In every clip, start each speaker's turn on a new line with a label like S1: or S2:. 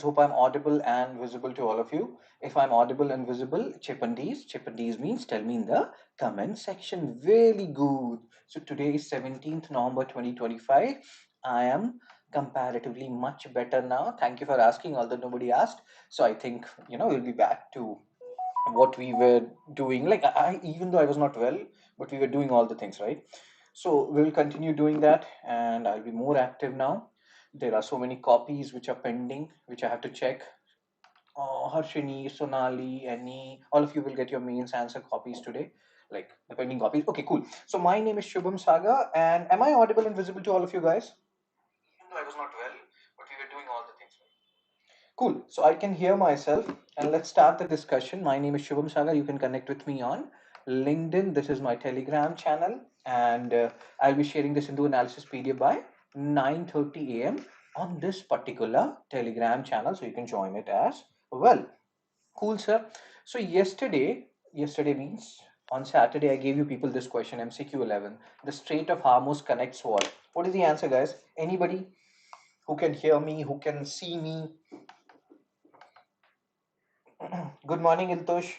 S1: Hope I'm audible and visible to all of you. If I'm audible and visible, Chippandees. Chippandees means tell me in the comment section. Really good. So today is 17th November 2025. I am comparatively much better now. Thank you for asking, although nobody asked. So I think, we'll be back to what we were doing. Like even though I was not well, but we were doing all the things, right? So we'll continue doing that, and I'll be more active now. There are so many copies which are pending, which I have to check. Harshini, Sonali, Annie, all of you will get your mains answer copies today, like the pending copies. Okay, cool. So my name is Shubham Sagar, and am I audible and visible to all of you guys? Even though I was not well, but we were doing all the things. Cool. So I can hear myself, and let's start the discussion. My name is Shubham Sagar. You can connect with me on LinkedIn. This is my Telegram channel, and I'll be sharing this into analysis PDF by 9:30 a.m. on this particular Telegram channel, so you can join it as well. Cool, sir. So yesterday means on Saturday, I gave you people this question, MCQ 11. The Strait of Hormuz connects what? What is the answer, guys? Anybody who can hear me, who can see me? Good morning, Iltush.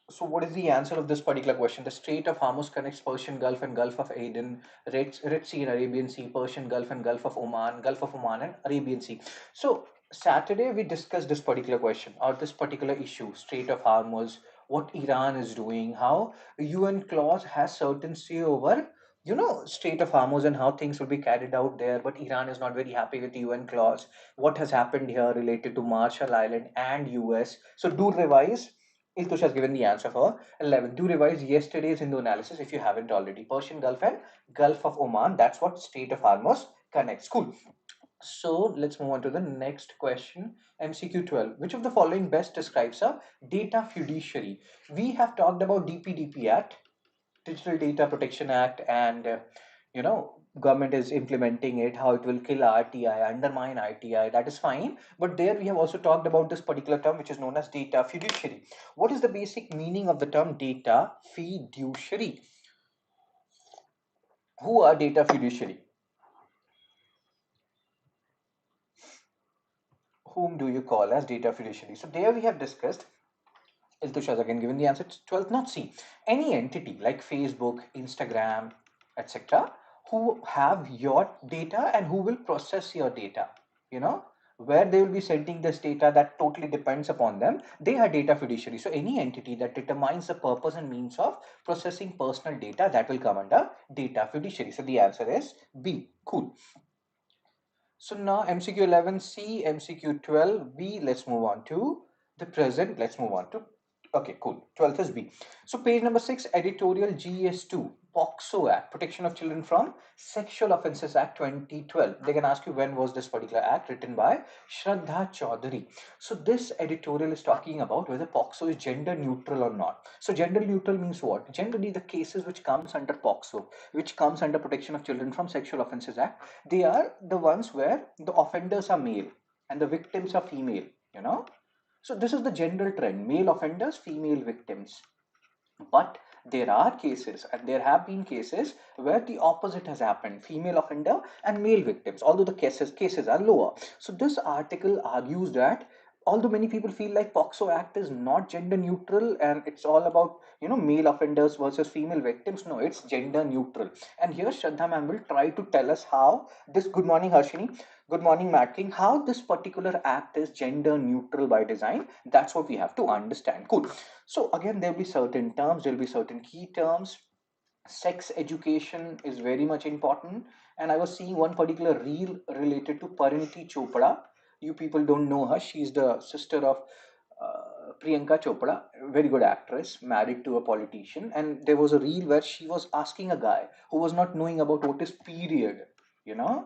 S1: So, what is the answer of this particular question? The Strait of Hormuz connects Persian Gulf and Gulf of Aden, Red Sea and Arabian Sea, Persian Gulf and Gulf of Oman and Arabian Sea. So, Saturday we discussed this particular question or this particular issue, Strait of Hormuz, what Iran is doing, how UN clause has certain say over, Strait of Hormuz and how things will be carried out there. But Iran is not very happy with the UN clause. What has happened here related to Marshall Island and US? So, do revise. Iltush has given the answer for 11. Do revise yesterday's Hindu analysis if you haven't already. Persian Gulf and Gulf of Oman. That's what Strait of Hormuz connects. Cool. So let's move on to the next question. MCQ 12. Which of the following best describes a data fiduciary? We have talked about DPDP Act, Digital Data Protection Act, and government is implementing it, how it will kill RTI, undermine RTI. That is fine, but there we have also talked about this particular term which is known as data fiduciary. What is the basic meaning of the term data fiduciary? Who are data fiduciary? Whom do you call as data fiduciary? So there we have discussed. Iltush has again given the answer. 12th, not C. Any entity like Facebook, Instagram, etc., who have your data and who will process your data, you know, where they will be sending this data that totally depends upon them. They are data fiduciary. So any entity that determines the purpose and means of processing personal data, that will come under data fiduciary. So the answer is B. Cool. So now MCQ 11C, MCQ 12B, let's move on to the present. Let's move on to, okay, cool. 12th is B. So page number 6, editorial GS2, POXO Act, Protection of Children from Sexual Offences Act 2012. They can ask you when was this particular act written by Shraddha Chaudhary. So this editorial is talking about whether POXO is gender neutral or not. So gender neutral means what? Generally the cases which comes under POXO, which comes under Protection of Children from Sexual Offences Act, they are the ones where the offenders are male and the victims are female, you know. So this is the general trend, male offenders, female victims. But there are cases and there have been cases where the opposite has happened, female offender and male victims, although the cases are lower. So this article argues that although many people feel like POXO Act is not gender neutral and it's all about, male offenders versus female victims, no, it's gender neutral. And here Shraddha ma'am will try to tell us how this, good morning Harshini, good morning Matt King, how this particular act is gender neutral by design. That's what we have to understand. Cool. So again, there'll be certain terms, there'll be certain key terms. Sex education is very much important. And I was seeing one particular reel related to Pariniti Chopra. You people don't know her. She's the sister of Priyanka Chopra, very good actress, married to a politician. And there was a reel where she was asking a guy who was not knowing about what is period, you know,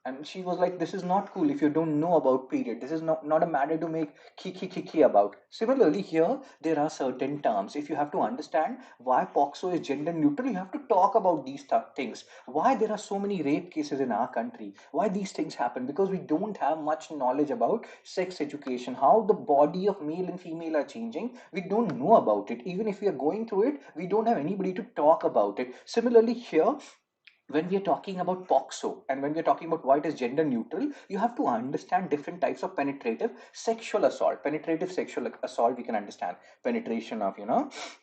S1: and she was like, this is not cool if you don't know about period. This is not a matter to make kiki about. Similarly, here there are certain terms. If you have to understand why POXO is gender neutral, you have to talk about these things. Why there are so many rape cases in our country? Why these things happen? Because we don't have much knowledge about sex education, how the body of male and female are changing. We don't know about it. Even if we are going through it, we don't have anybody to talk about it. Similarly, here when we are talking about POXO and when we are talking about why it is gender neutral, you have to understand different types of penetrative sexual assault. Penetrative sexual assault, we can understand penetration of,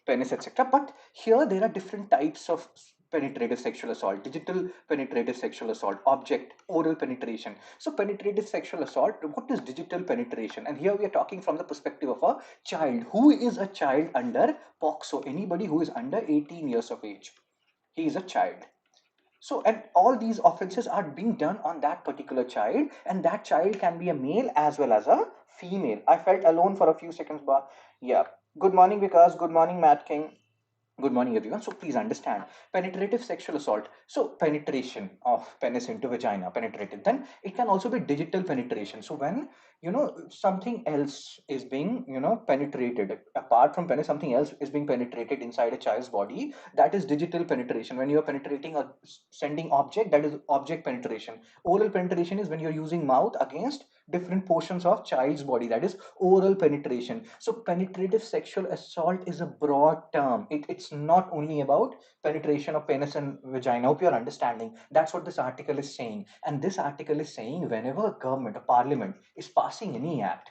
S1: penis, etc. But here there are different types of penetrative sexual assault: digital penetrative sexual assault, object, oral penetration. So penetrative sexual assault, what is digital penetration? And here we are talking from the perspective of a child. Who is a child under POXO? Anybody who is under 18 years of age, he is a child. So, and all these offenses are being done on that particular child, and that child can be a male as well as a female. I felt alone for a few seconds, but yeah. Good morning, Vikas. Good morning, Matt King. Good morning, everyone. So please understand penetrative sexual assault. So penetration of penis into vagina, penetrative. Then it can also be digital penetration. So when something else is being penetrated apart from penis, something else is being penetrated inside a child's body. That is digital penetration. When you are penetrating or sending object, that is object penetration. Oral penetration is when you're using mouth against different portions of child's body, that is oral penetration. So penetrative sexual assault is a broad term. It's not only about penetration of penis and vagina. Hope you're understanding. That's what this article is saying. And this article is saying whenever a government, a parliament is passing any act,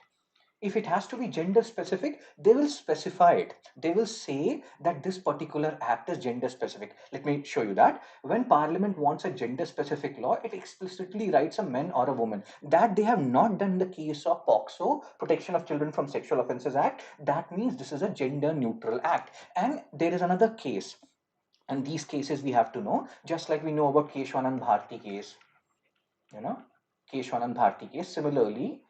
S1: if it has to be gender specific, they will specify it. They will say that this particular act is gender specific. Let me show you that. When parliament wants a gender specific law, it explicitly writes a man or a woman. That they have not done in the case of POXO, Protection of Children from Sexual Offences Act. That means this is a gender neutral act. And there is another case, and these cases we have to know, just like we know about Keshwanand Bharti case, you know, Keshwanand Bharti case. Similarly,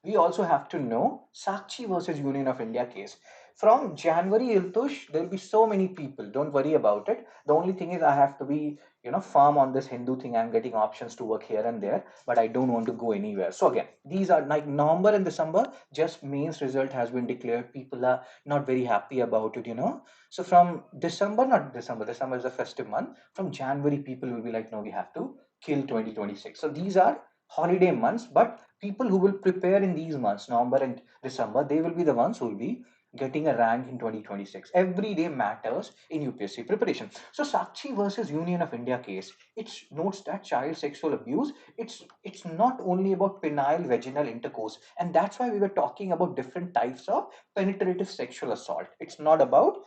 S1: we also have to know Sakshi versus Union of India case. From January, Iltush, there will be so many people. Don't worry about it. The only thing is I have to be, firm on this Hindu thing. I'm getting options to work here and there, but I don't want to go anywhere. So again, these are like November and December, just mains result has been declared. People are not very happy about it. So from December, not December, December is a festive month. From January, people will be like, no, we have to kill 2026. So these are holiday months, but people who will prepare in these months, November and December, they will be the ones who will be getting a rank in 2026. Every day matters in UPSC preparation. So Sakshi versus Union of India case, it notes that child sexual abuse, it's not only about penile vaginal intercourse, and that's why we were talking about different types of penetrative sexual assault. It's not about,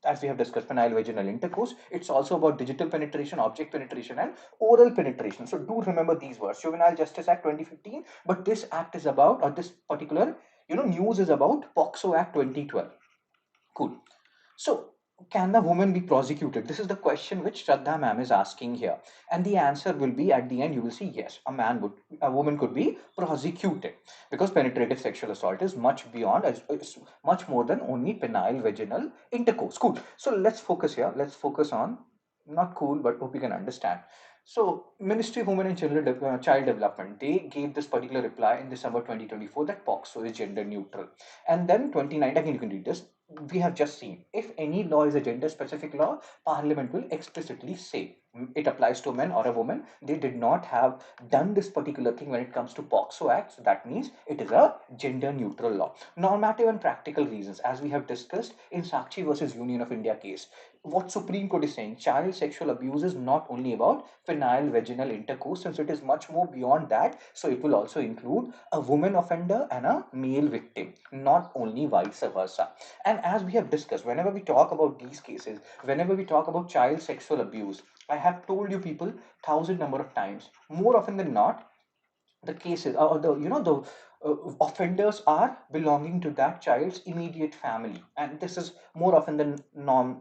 S1: as we have discussed, penile vaginal intercourse. It's also about digital penetration, object penetration, and oral penetration. So do remember these words. Juvenile Justice Act 2015, but this act is about, or this particular, news is about POXO Act 2012. Cool. So, can the woman be prosecuted? This is the question which Shraddha ma'am is asking here. And the answer will be at the end, you will see yes, a woman could be prosecuted, because penetrative sexual assault is much beyond, is much more than only penile vaginal intercourse. Cool. So, let's focus here. Let's focus on, not cool, but hope you can understand. So, Ministry of Women and Child Development, they gave this particular reply in December 2024 that POXO is gender neutral. And then 29, again, you can read this. We have just seen if any law is a gender specific law, Parliament will explicitly say it applies to a man or a woman. They did not have done this particular thing when it comes to POXO Act. So that means it is a gender neutral law. Normative and practical reasons, as we have discussed in Sakshi versus Union of India case, what Supreme Court is saying, child sexual abuse is not only about penile vaginal intercourse, since it is much more beyond that. So it will also include a woman offender and a male victim, not only vice versa. And as we have discussed, whenever we talk about these cases, whenever we talk about child sexual abuse, I have told you people thousand number of times, more often than not, the cases or the offenders are belonging to that child's immediate family, and this is more often than norm.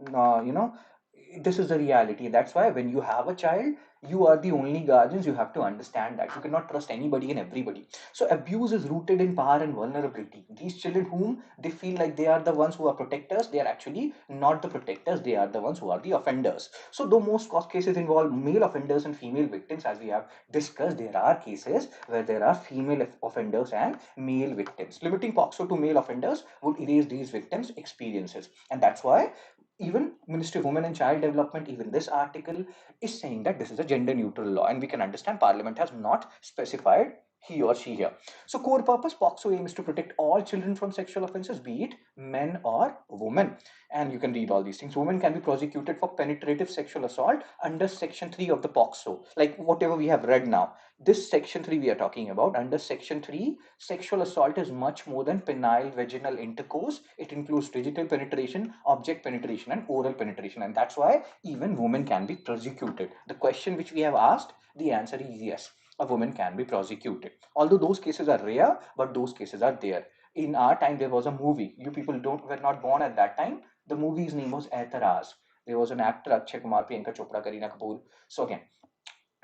S1: This is the reality. That's why when you have a child, you are the only guardians. You have to understand that you cannot trust anybody and everybody. So abuse is rooted in power and vulnerability. These children whom they feel like they are the ones who are protectors, they are actually not the protectors. They are the ones who are the offenders. So though most court cases involve male offenders and female victims, as we have discussed, there are cases where there are female offenders and male victims. Limiting POXO to male offenders would erase these victims' experiences. And that's why even Ministry of Women and Child Development, even this article is saying that this is a gender neutral law. And we can understand Parliament has not specified he or she here. So core purpose, POXO aims to protect all children from sexual offences, be it men or women. And you can read all these things. Women can be prosecuted for penetrative sexual assault under section 3 of the POXO, like whatever we have read now. This section 3 we are talking about. Under section 3, sexual assault is much more than penile vaginal intercourse. It includes digital penetration, object penetration, and oral penetration. And that's why even women can be prosecuted. The question which we have asked, the answer is yes, a woman can be prosecuted. Although those cases are rare, but those cases are there. In our time, there was a movie. You people don't were not born at that time. The movie's name was Aitaraz. There was an actor, Akshay Kumar, Priyanka Chopra, Kareena Kapoor. So again,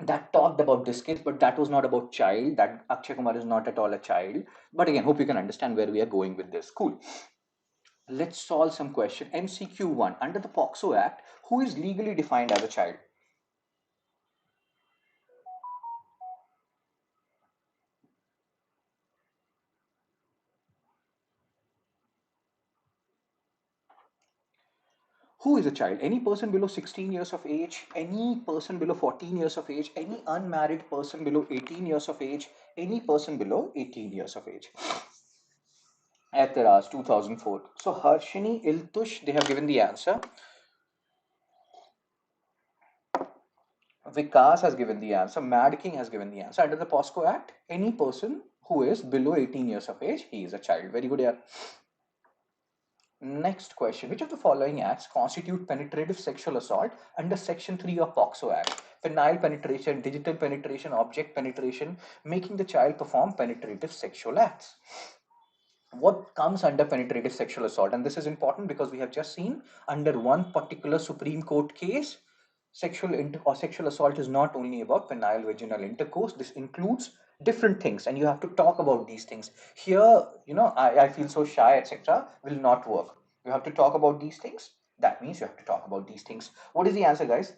S1: that talked about this case, but that was not about child. That Akshay Kumar is not at all a child. But again, hope you can understand where we are going with this. Cool. Let's solve some question. MCQ 1. Under the POXO Act, who is legally defined as a child? Who is a child? Any person below 16 years of age, any person below 14 years of age, any unmarried person below 18 years of age, any person below 18 years of age. Eteras, 2004. So Harshini, Iltush, they have given the answer. Vikas has given the answer. Mad King has given the answer. Under the POSCO Act, any person who is below 18 years of age, he is a child. Very good, yeah. Next question. Which of the following acts constitute penetrative sexual assault under Section 3 of POXO Act? Penile penetration, digital penetration, object penetration, making the child perform penetrative sexual acts. What comes under penetrative sexual assault? And this is important because we have just seen under one particular Supreme Court case, sexual assault is not only about penile vaginal intercourse. This includes different things, and you have to talk about these things. Here, I feel so shy, etc. will not work. You have to talk about these things. That means you have to talk about these things. What is the answer, guys?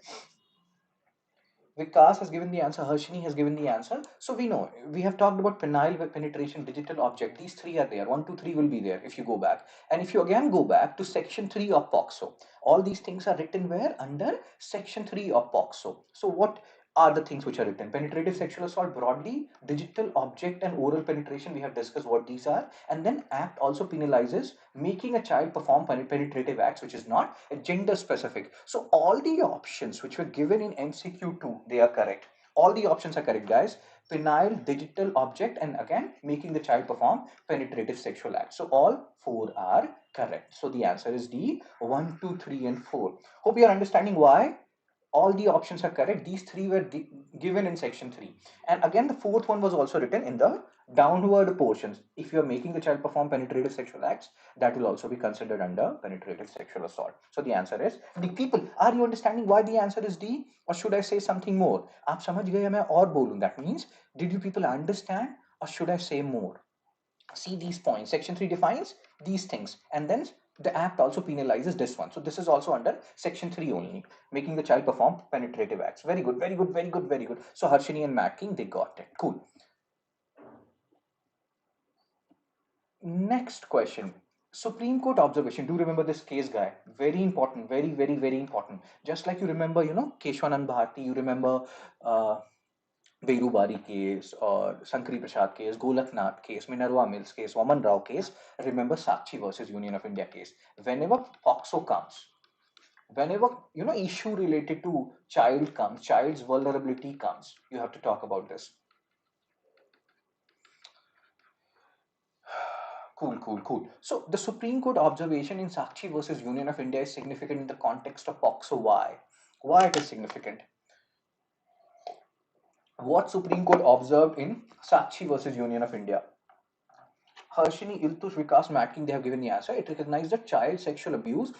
S1: Vikas has given the answer, Harshini has given the answer. So we know, we have talked about penile penetration, digital object. These three are there. 1, 2, 3 will be there if you go back. And if you again go back to section 3 of POXO, all these things are written where? Under section 3 of POXO. So what are the things which are written? Penetrative sexual assault broadly, digital object and oral penetration, we have discussed what these are. And then act also penalizes making a child perform penetrative acts, which is not gender specific. So all the options which were given in MCQ2, they are correct. All the options are correct, guys. Penile, digital object, and again, making the child perform penetrative sexual acts. So all 4 are correct. So the answer is D, 1, 2, 3, and 4. Hope you are understanding why all the options are correct. These 3 were given in section 3. And again, the 4th one was also written in the downward portions. If you are making the child perform penetrative sexual acts, that will also be considered under penetrative sexual assault. So the answer is D. People, are you understanding why the answer is D? Or should I say something more? आप समझ गए मैं और बोलूं? That means, did you people understand, or should I say more? See these points. Section 3 defines these things, and then the act also penalizes this one. So this is also under section 3 only, making the child perform penetrative acts. Very good, very good, very good, very good. So Harshini and Matt King, they got it. Cool. Next question. Supreme Court observation. Do remember this case, guy? Very important, very, very, very important. Just like you remember, Keshwanand Bharti, you remember Veerubari case or Sankari Prasad case, Golaknath case, Minerva Mills case, Vaman Rao case. Remember Sakshi versus Union of India case. Whenever POXO comes, whenever issue related to child comes, child's vulnerability comes, you have to talk about this. Cool, cool, cool. So the Supreme Court observation in Sakshi versus Union of India is significant in the context of POXO. Why? Why it is significant? What Supreme Court observed in Sakshi versus Union of India? Harshini, Iltush, Vikas, Matking, they have given the answer. It recognized that child sexual abuse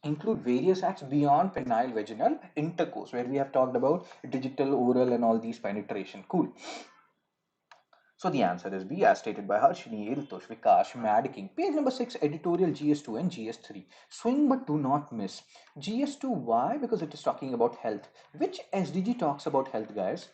S1: include various acts beyond penile vaginal intercourse, where we have talked about digital, oral, and all these penetration. Cool. So the answer is B, as stated by Harshini, Iltush, Vikash, Mad King. Page number 6, editorial GS2 and GS3. Swing but do not miss. GS2, why? Because it is talking about health. Which SDG talks about health, guys?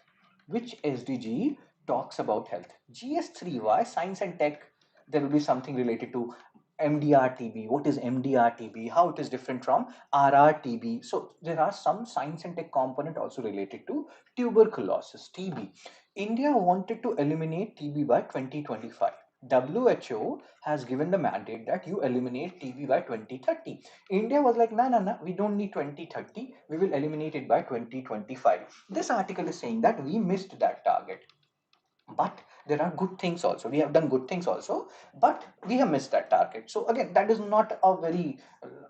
S1: Which SDG talks about health? GS3, why? Science and tech. There will be something related to MDR-TB. What is MDR-TB? How it is different from RR-TB? So there are some science and tech component also related to tuberculosis, TB. India wanted to eliminate TB by 2025. WHO has given the mandate that you eliminate TB by 2030. India was like, no, no, no, we don't need 2030. We will eliminate it by 2025. This article is saying that we missed that target. But there are good things also. We have done good things also, but we have missed that target. So again, that is not a very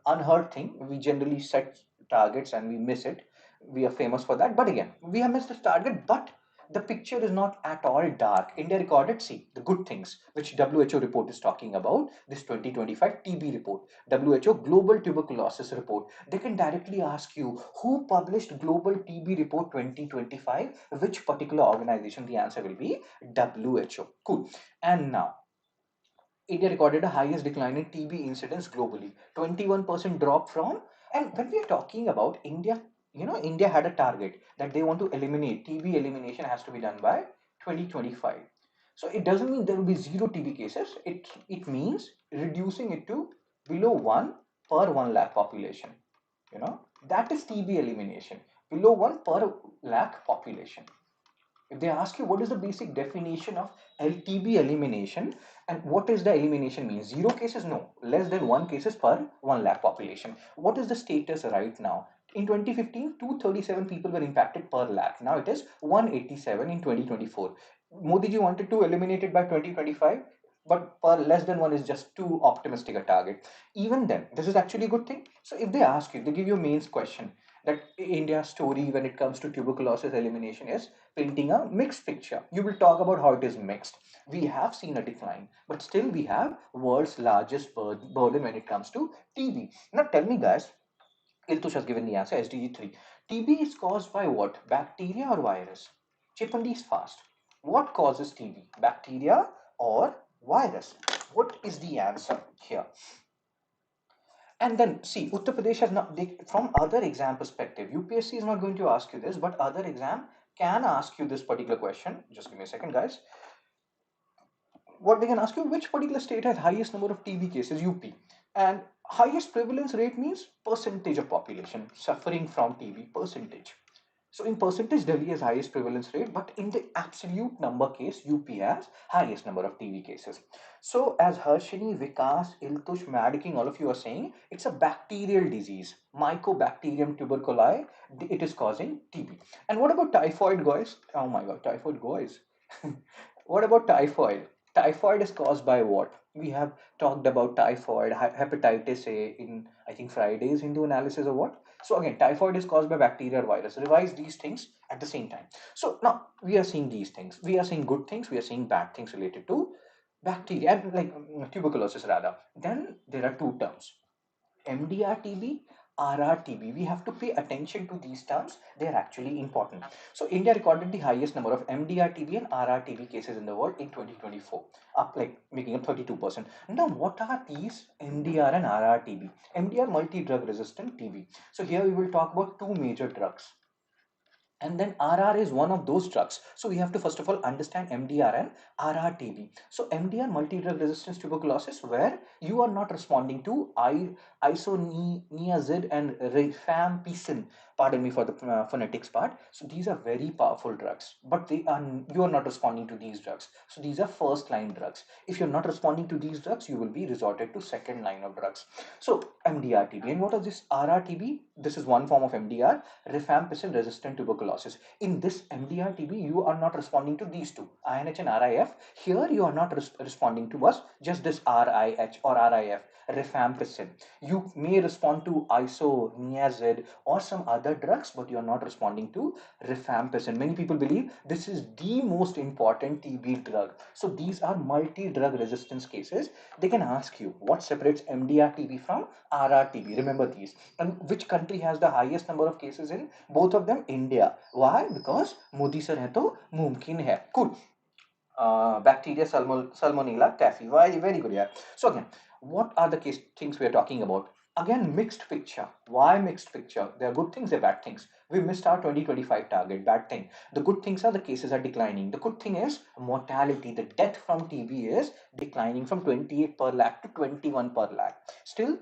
S1: unheard thing. We generally set targets and we miss it. We are famous for that. But again, we have missed the target, but the picture is not at all dark. India recorded, see, the good things, which WHO report is talking about, this 2025 TB report, WHO Global Tuberculosis Report. They can directly ask you, who published Global TB Report 2025? Which particular organization? The answer will be WHO. Cool. And now, India recorded the highest decline in TB incidence globally, 21% drop from. And when we are talking about India, India had a target that they want to eliminate. TB elimination has to be done by 2025. So it doesn't mean there will be zero TB cases. It means reducing it to below 1 per 1 lakh population. That is TB elimination. Below 1 per lakh population. If they ask you what is the basic definition of LTB elimination and what is the elimination means, zero cases, no, less than 1 cases per 1 lakh population. What is the status right now? In 2015, 237 people were impacted per lakh. Now it is 187 in 2024. Modi ji wanted to eliminate it by 2025, but per less than 1 is just too optimistic a target. Even then, this is actually a good thing. So if they ask you, they give you a mains question that India's story when it comes to tuberculosis elimination is painting a mixed picture. You will talk about how it is mixed. We have seen a decline, but still we have world's largest burden when it comes to TB. Now tell me guys, Iltush has given the answer, SDG3. TB is caused by what? Bacteria or virus? Chipandi is fast. What causes TB? Bacteria or virus? What is the answer here? And then see, Uttar Pradesh has not, from other exam perspective, UPSC is not going to ask you this, but other exam can ask you this particular question. Just give me a second, guys. What they can ask you, which particular state has highest number of TB cases? UP. And highest prevalence rate means percentage of population suffering from TB percentage. So in percentage, Delhi has highest prevalence rate, but in the absolute number case, UP has highest number of TB cases. So as Harshini, Vikas, Iltush, Madiking, all of you are saying, it's a bacterial disease, Mycobacterium tuberculosis. It is causing TB. And what about typhoid, guys? Oh my God, typhoid, guys. What about typhoid? Typhoid is caused by what? We have talked about typhoid, hepatitis A in, I think, Friday's Hindu analysis or what? So again, typhoid is caused by bacteria or virus. Revise these things at the same time. So now we are seeing these things. We are seeing good things. We are seeing bad things related to bacteria and like tuberculosis rather. Then there are two terms. MDR-TB, RR-TB. We have to pay attention to these terms. They are actually important. So India recorded the highest number of MDR-TB and RR-TB cases in the world in 2024, up like making up 32%. Now, what are these MDR and RR-TB? MDR, multi-drug resistant TB. So here we will talk about two major drugs. And then RR is one of those drugs. So we have to first of all understand MDR and RR-TB. So MDR, multi-drug resistance tuberculosis, where you are not responding to isoniazid and rifampicin. Pardon me for the phonetics part. So these are very powerful drugs, but you are not responding to these drugs. So these are first line drugs. If you're not responding to these drugs, you will be resorted to second line of drugs. So MDR-TB. And what is this RR-TB? This is one form of MDR, rifampicin resistant tuberculosis. In this MDR-TB, you are not responding to these two, INH and RIF. Here you are not responding to us, just this RIH or RIF, rifampicin. You may respond to isoniazid or some other drugs, but you are not responding to rifampicin. Many people believe this is the most important TB drug. So these are multi-drug resistance cases. They can ask you what separates MDR-TB from RR-TB. Remember these. And which country has the highest number of cases in both of them? India. Why? Because Modi sir hai to mumkin hai. Cool. Bacteria Salmonella typhi. Why? Very good. Yeah. So again, what are the things we are talking about? Again, mixed picture. Why mixed picture? There are good things, there are bad things. We missed our 2025 target. Bad thing. The good things are the cases are declining. The good thing is mortality. The death from TB is declining from 28 per lakh to 21 per lakh. Still,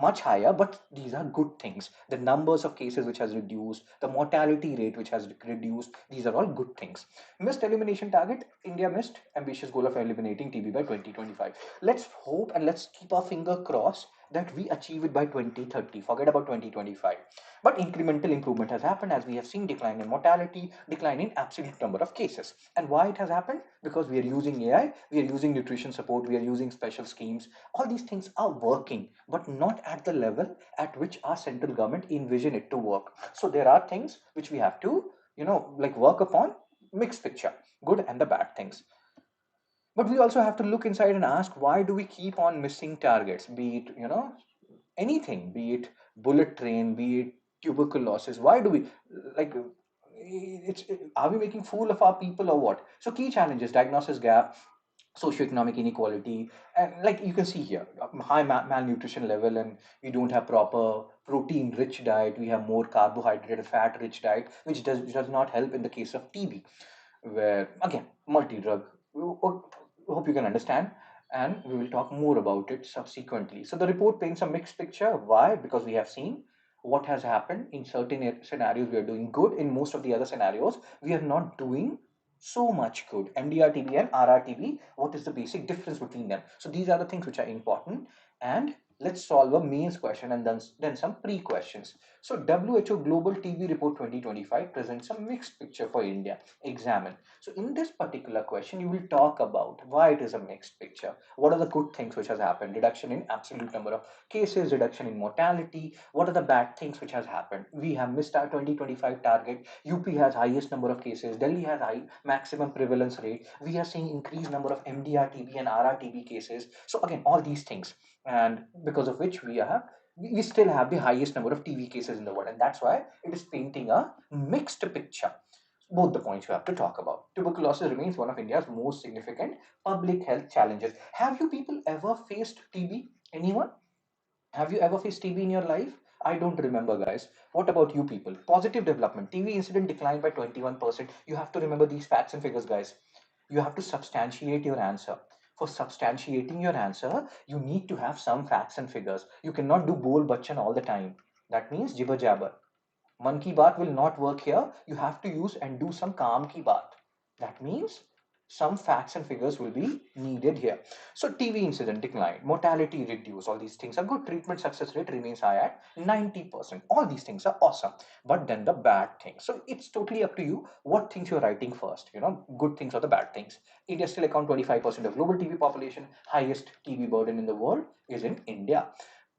S1: much higher, but these are good things. The numbers of cases which has reduced, the mortality rate which has reduced, these are all good things. Missed elimination target, India missed ambitious goal of eliminating TB by 2025. Let's hope and let's keep our finger crossed that we achieve it by 2030. Forget about 2025. But incremental improvement has happened, as we have seen decline in mortality, decline in absolute number of cases. And why it has happened? Because we are using AI, we are using nutrition support, we are using special schemes. All these things are working, but not at the level at which our central government envision it to work. So there are things which we have to, like work upon, mixed picture, good and the bad things. But we also have to look inside and ask, why do we keep on missing targets? Be it, anything, be it bullet train, be it tuberculosis. Why do we, like, it's, are we making fool of our people or what? So key challenges: diagnosis gap, socioeconomic inequality, and like you can see here, high malnutrition level, and we don't have proper protein rich diet. We have more carbohydrate fat rich diet, which does not help in the case of TB, where again multi drug. Hope you can understand, and we will talk more about it subsequently. So the report paints a mixed picture. Why? Because we have seen what has happened in certain scenarios. We are doing good. In most of the other scenarios, we are not doing so much good. MDR-TB and RR-TB, what is the basic difference between them? So these are the things which are important. And let's solve a mains question and then some pre-questions. So WHO Global TB Report 2025 presents a mixed picture for India. Examine. So in this particular question, you will talk about why it is a mixed picture. What are the good things which has happened? Reduction in absolute number of cases, reduction in mortality. What are the bad things which has happened? We have missed our 2025 target. UP has highest number of cases. Delhi has high maximum prevalence rate. We are seeing increased number of MDR-TB and RR-TB cases. So again, all these things, and because of which we still have the highest number of TB cases in the world, and that's why it is painting a mixed picture. Both the points you have to talk about. Tuberculosis remains one of India's most significant public health challenges. Have you people ever faced TB? Anyone? Have you ever faced TB in your life? I don't remember, guys. What about you people? Positive development. TB incident declined by 21%. You have to remember these facts and figures, guys. You have to substantiate your answer. For substantiating your answer, you need to have some facts and figures. You cannot do bol bachan all the time. That means jibber jabber. Man ki baat will not work here. You have to use and do some calm ki baat. That means some facts and figures will be needed here. So TB incident declined, mortality reduced, all these things are good. Treatment success rate remains high at 90%. All these things are awesome. But then the bad things. So it's totally up to you what things you're writing first, good things or the bad things. India still account 25% of global TB population. Highest TB burden in the world is in India.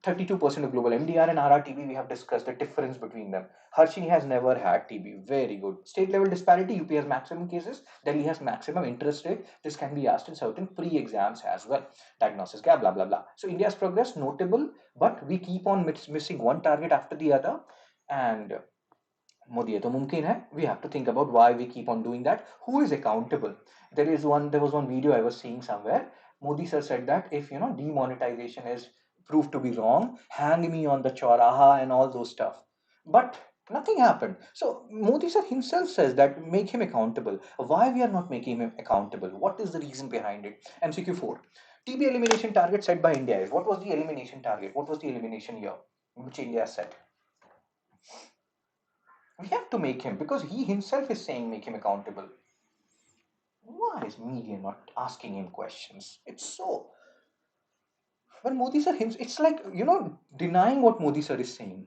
S1: 32% of global MDR and RR-TB, we have discussed the difference between them. Harshini has never had TB. Very good. State level disparity, UP has maximum cases, Delhi has maximum interest rate. This can be asked in certain pre-exams as well. Diagnosis gap, blah, blah, blah. So India's progress, notable, but we keep on missing one target after the other. And Modi hai to mumkin hai. We have to think about why we keep on doing that. Who is accountable? There was one video I was seeing somewhere. Modi sir said that if demonetization is proved to be wrong, hang me on the chauraha and all those stuff. But nothing happened. So Modi sir himself says that make him accountable. Why we are not making him accountable? What is the reason behind it? MCQ 4. TB elimination target set by India is. What was the elimination target? What was the elimination year which India set? We have to make him, because he himself is saying make him accountable. Why is media not asking him questions? It's so. When Modi sir, it's like, denying what Modi sir is saying.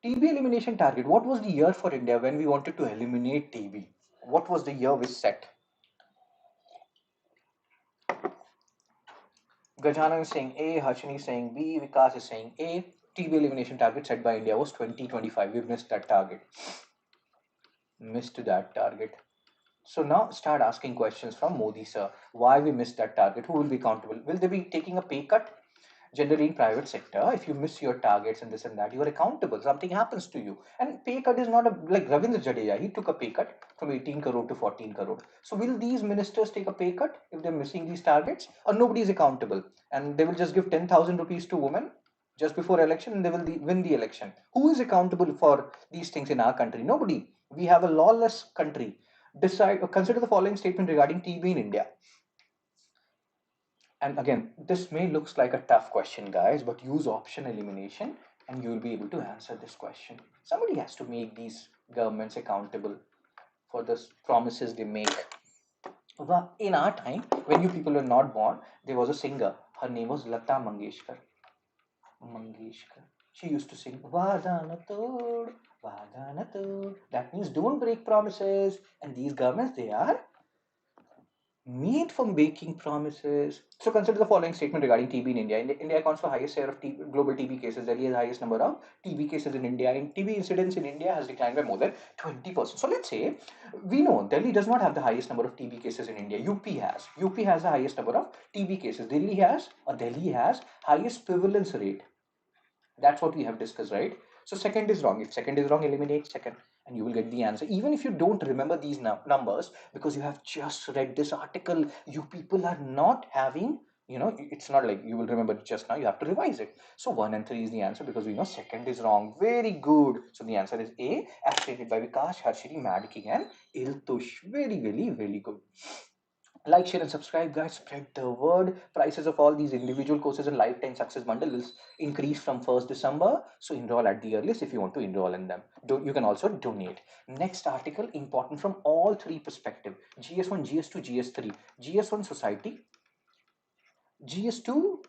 S1: TB elimination target. What was the year for India when we wanted to eliminate TB? What was the year we set? Gajanan is saying A, Harshini is saying B, Vikas is saying A. TB elimination target set by India was 2025. We missed that target. Missed that target. So now start asking questions from Modi sir. Why we missed that target? Who will be accountable? Will they be taking a pay cut? Generally in private sector, if you miss your targets and this and that, you are accountable. Something happens to you. And pay cut is not like Ravindra Jadeja. He took a pay cut from 18 crore to 14 crore. So will these ministers take a pay cut if they're missing these targets? Or nobody is accountable? And they will just give 10,000 rupees to women just before election and they will win the election. Who is accountable for these things in our country? Nobody. We have a lawless country. Consider the following statement regarding TB in India. And again, this may looks like a tough question, guys, but use option elimination and you'll be able to answer this question. Somebody has to make these governments accountable for the promises they make. In our time, when you people were not born, there was a singer. Her name was Lata Mangeshkar. Mangeshkar. She used to sing Vadana Tod, Vadana Tod. That means don't break promises. And these governments, they are made from making promises. So consider the following statement regarding TB in India. India accounts for highest share of global TB cases. Delhi has the highest number of TB cases in India. And TB incidence in India has declined by more than 20%. So let's say we know Delhi does not have the highest number of TB cases in India. UP has. UP has the highest number of TB cases. Delhi has highest prevalence rate. That's what we have discussed, right? So second is wrong. If second is wrong, eliminate second and you will get the answer. Even if you don't remember these numbers because you have just read this article, you people are not having, it's not like you will remember it just now. You have to revise it. So 1 and 3 is the answer because we know second is wrong. Very good. So the answer is A, as stated by Vikash, Harshidi, Mad King and Iltush. Very, very, very good. Like, share, and subscribe, guys. Spread the word. Prices of all these individual courses and lifetime success bundles increase from 1st December. So enroll at the earliest if you want to enroll in them. You can also donate. Next article, important from all three perspective. GS1, GS2, GS3. GS1 society. GS2,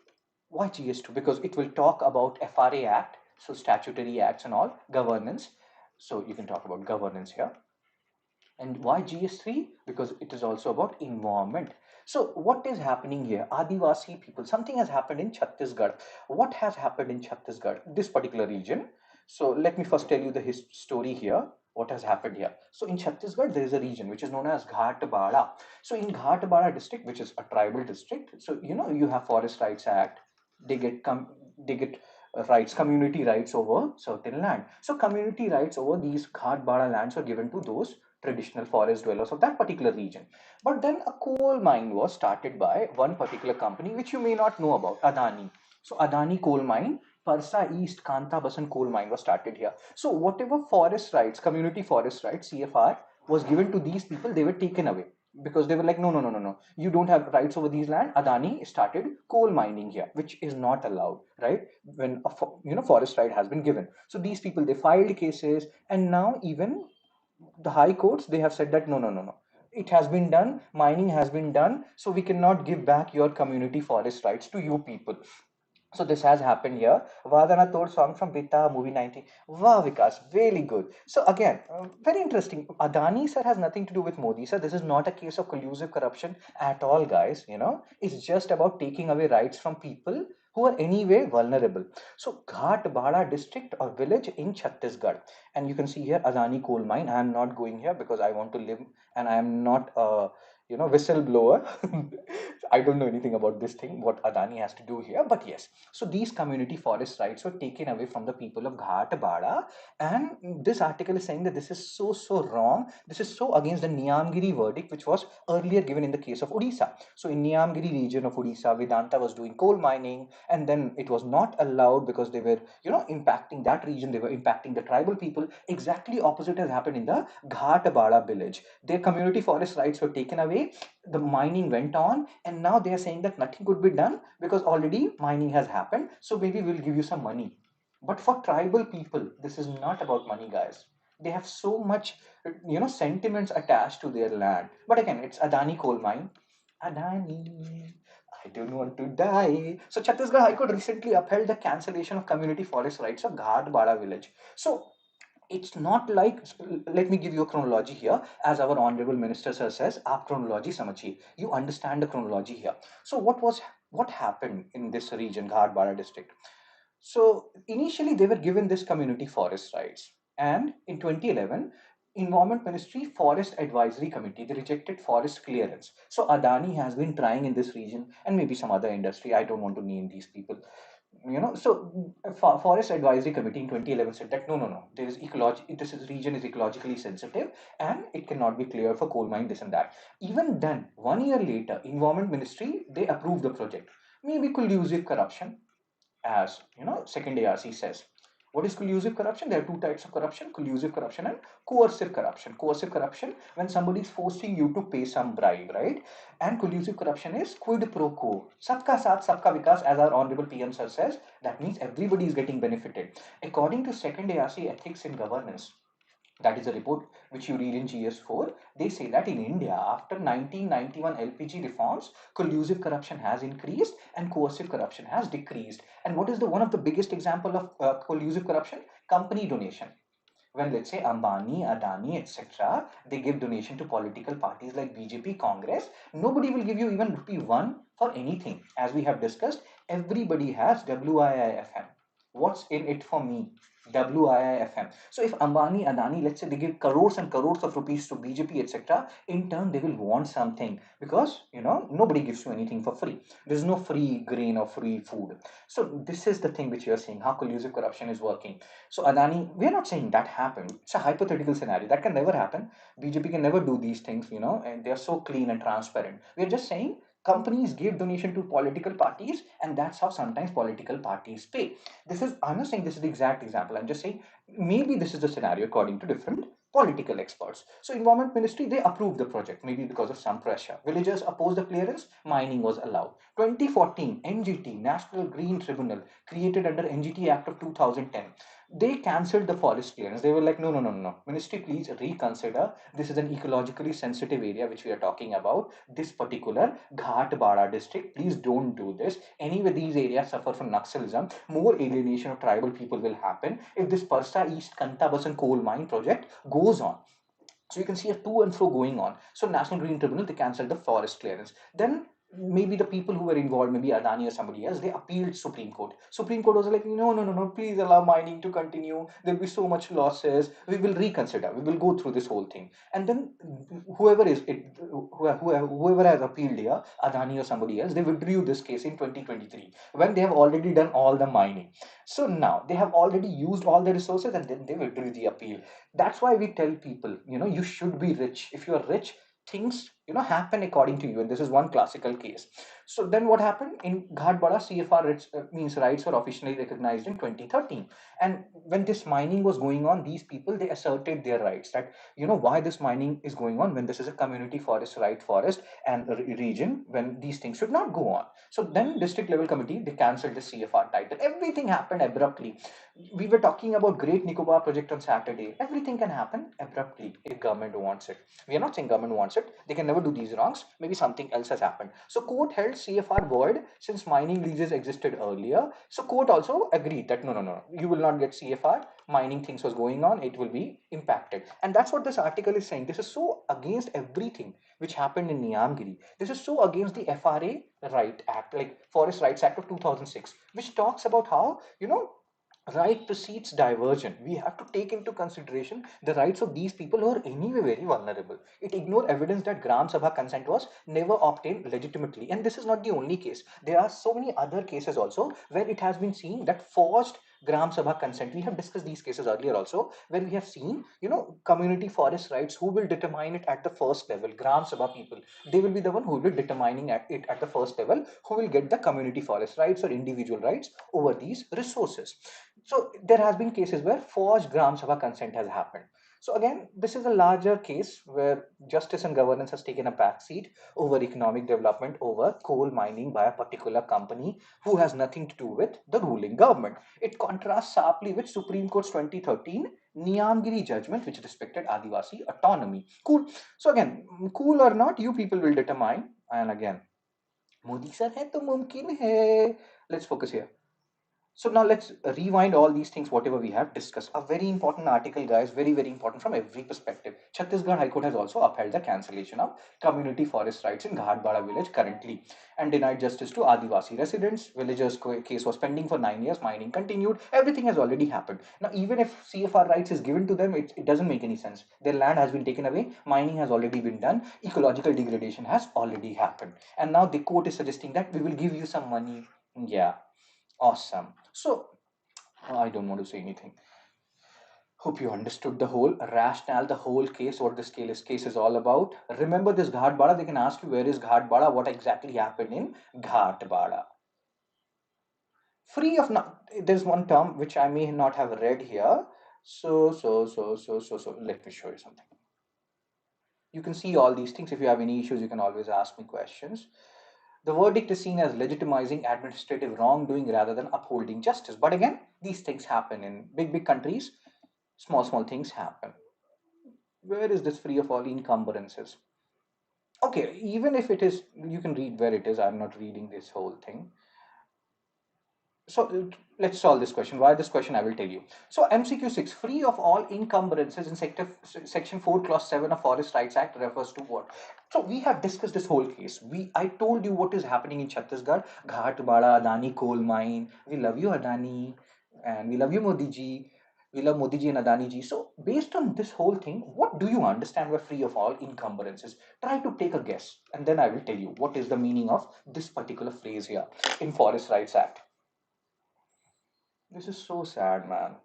S1: why GS2? Because it will talk about FRA Act, so statutory acts and all, governance. So you can talk about governance here. And why GS3? Because it is also about environment. So what is happening here? Adivasi people, something has happened in Chhattisgarh. What has happened in Chhattisgarh, this particular region? So let me first tell you the story here. What has happened here? So in Chhattisgarh, there is a region which is known as Ghatbara. So in Ghatbara district, which is a tribal district, so you have Forest Rights Act. They get rights, community rights over certain land. So community rights over these Ghatbara lands were given to those traditional forest dwellers of that particular region. But then a coal mine was started by one particular company, which you may not know about, Adani. So Adani coal mine, Parsa East Kanta Basan coal mine was started here. So whatever forest rights, community forest rights, CFR, was given to these people, they were taken away because they were like, no, no, no, no, no, you don't have rights over these land. Adani started coal mining here, which is not allowed, right? When a forest right has been given. So these people, they filed cases, and now even the high courts, they have said that no, no, no, no, it has been done, mining has been done, so we cannot give back your community forest rights to you people. So this has happened here. Vadana Tod song from Bita movie 90. Wow, Vikas, really good. So again, very interesting. Adani sir has nothing to do with Modi sir. This is not a case of collusive corruption at all, guys. It's just about taking away rights from people who are anyway vulnerable. So Ghatbara district or village in Chhattisgarh, and you can see here Adani coal mine. I am not going here because I want to live, and I am not a whistleblower. I don't know anything about this thing, what Adani has to do here, but yes. So these community forest rights were taken away from the people of Ghatbara, and this article is saying that this is so, so wrong. This is so against the Niyamgiri verdict, which was earlier given in the case of Odisha. So in Niyamgiri region of Odisha, Vedanta was doing coal mining, and then it was not allowed because they were, impacting that region. They were impacting the tribal people. Exactly opposite has happened in the Ghatbara village. Their community forest rights were taken away, the mining went on, and now they are saying that nothing could be done because already mining has happened, so maybe we'll give you some money. But for tribal people, this is not about money, guys. They have so much sentiments attached to their land. But again, it's Adani coal mine. Adani, I don't want to die. So Chhattisgarh High Court recently upheld the cancellation of community forest rights of Ghatbara village. So it's not like, let me give you a chronology here. As our honorable minister sir says, aap chronology samajhiye. You understand the chronology here. So what happened in this region, Ghatbara district? So initially they were given this community forest rights, and in 2011, environment ministry forest advisory committee, they rejected forest clearance. So Adani has been trying in this region, and maybe some other industry, I don't want to name these people. So forest advisory committee in 2011 said that no, no, no, there is ecology, region is ecologically sensitive and it cannot be cleared for coal mine, this and that. Even then, 1 year later, environment ministry, they approved the project. Maybe collusive corruption, as second ARC says. What is collusive corruption? There are two types of corruption: collusive corruption and coercive corruption. Coercive corruption, when somebody is forcing you to pay some bribe, right? And collusive corruption is quid pro quo. Sabka saath, sabka vikas, as our honorable PM sir says. That means everybody is getting benefited. According to second ARC Ethics in Governance, that is a report which you read in GS4. They say that in India, after 1991 LPG reforms, collusive corruption has increased and coercive corruption has decreased. And what is the one of the biggest example of collusive corruption? Company donation. When, let's say, Ambani, Adani, etc., they give donation to political parties like BJP, Congress, nobody will give you even rupee 1 for anything. As we have discussed, everybody has WIIFM. What's in it for me? WIIFM. So if Ambani, Adani, let's say they give crores and crores of rupees to BJP, etc., in turn they will want something, because nobody gives you anything for free. There's no free grain or free food. So this is the thing which you are seeing, how collusive corruption is working. So Adani, we are not saying that happened. It's a hypothetical scenario. That can never happen. BJP can never do these things, and they are so clean and transparent. We are just saying companies give donation to political parties, and that's how sometimes political parties pay. I'm not saying this is the exact example. I'm just saying maybe this is the scenario according to different political experts. So Environment Ministry, they approved the project, maybe because of some pressure. Villagers opposed the clearance, mining was allowed. 2014, NGT, National Green Tribunal, created under NGT Act of 2010. They cancelled the forest clearance. They were like, no, no, no, no, no. Ministry, please reconsider. This is an ecologically sensitive area which we are talking about. This particular Ghatbara district, please don't do this. Anyway, these areas suffer from Naxalism. More alienation of tribal people will happen if this Parsa East Kantabasan coal mine project goes on. So you can see a to and fro going on. So National Green Tribunal, they cancelled the forest clearance. Then maybe the people who were involved, maybe Adani or somebody else, they appealed Supreme Court. Supreme Court was like, no, no, no, no, please allow mining to continue. There'll be so much losses. We will reconsider. We will go through this whole thing. And then whoever has appealed here, Adani or somebody else, they withdrew this case in 2023 when they have already done all the mining. So now they have already used all the resources, and then they withdrew the appeal. That's why we tell people, you should be rich. If you are rich, things happen according to you, and this is one classical case. So then what happened in Ghatbara? CFR means rights were officially recognized in 2013. And when this mining was going on, these people, they asserted their rights, that why this mining is going on when this is a community forest, right forest and region, when these things should not go on. So then district level committee, they cancelled the CFR title. Everything happened abruptly. We were talking about Great Nicobar project on Saturday. Everything can happen abruptly if government wants it. We are not saying government wants it. They can never do these wrongs. Maybe something else has happened. So court held CFR void since mining leases existed earlier. So court also agreed that no, no, no, you will not get CFR. Mining things was going on. It will be impacted. And that's what this article is saying. This is so against everything which happened in Niamgiri. This is so against the FRA Right Act, like Forest Rights Act of 2006, which talks about how, right precedes diversion. We have to take into consideration the rights of these people who are anyway very vulnerable. It ignores evidence that Gram Sabha consent was never obtained legitimately. And this is not the only case. There are so many other cases also where it has been seen that forged Gram Sabha consent. We have discussed these cases earlier also, where we have seen, community forest rights, who will determine it at the first level. Gram Sabha people, they will be the one who will be determining it at the first level, who will get the community forest rights or individual rights over these resources. So there has been cases where forged Gram Sabha consent has happened. So again, this is a larger case where justice and governance has taken a backseat over economic development, over coal mining by a particular company who has nothing to do with the ruling government. It contrasts sharply with Supreme Court's 2013 Niamgiri judgment, which respected Adivasi autonomy. Cool. So again, cool or not, you people will determine. And again, Modi sir hai to mumkin hai. Let's focus here. So now let's rewind all these things, whatever we have discussed. A very important article, guys, very, very important from every perspective. Chhattisgarh High Court has also upheld the cancellation of community forest rights in Ghatbara village currently and denied justice to Adivasi residents. Villagers' case was pending for 9 years. Mining continued. Everything has already happened. Now, even if CFR rights is given to them, it doesn't make any sense. Their land has been taken away. Mining has already been done. Ecological degradation has already happened. And now the court is suggesting that we will give you some money. Yeah. Awesome. So, I don't want to say anything. Hope you understood the whole rationale, the whole case, what this case is all about. Remember this Ghatbara, they can ask you where is Ghatbara, what exactly happened in Ghatbara. Free of not, there's one term which I may not have read here. So let me show you something. You can see all these things. If you have any issues, you can always ask me questions. The verdict is seen as legitimizing administrative wrongdoing rather than upholding justice. But again, these things happen in big countries. Small things happen. Where is this free of all encumbrances? Okay, even if it is, you can read where it is. I'm not reading this whole thing. So let's solve this question. Why this question I will tell you. So MCQ 6, free of all encumbrances in section 4 clause 7 of Forest Rights Act refers to what? So we have discussed this whole case. I told you what is happening in Chhattisgarh. Ghat Bada Adani coal mine. We love you Adani, and we love you Modi ji. We love Modi ji and Adani ji. So based on this whole thing, what do you understand by free of all encumbrances? Try to take a guess, and then I will tell you what is the meaning of this particular phrase here in Forest Rights Act. This is so sad, man.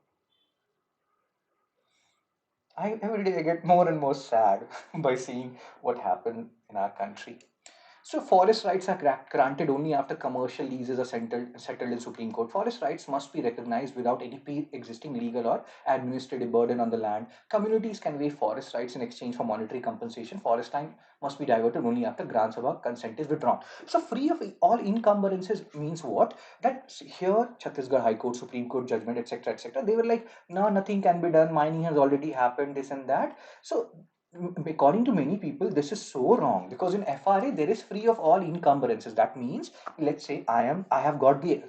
S1: Every day I get more and more sad by seeing what happened in our country. So forest rights are granted only after commercial leases are settled in Supreme Court. Forest rights must be recognized without any pre-existing legal or administrative burden on the land. Communities can waive forest rights in exchange for monetary compensation. Forest land must be diverted only after Gran Sabha consent is withdrawn. So free of all encumbrances means what? That here Chhattisgarh High Court, Supreme Court judgment, etc., etc. They were like, no, nothing can be done. Mining has already happened. This and that. So according to many people, this is so wrong because in FRA there is free of all encumbrances. That means, let's say I have got the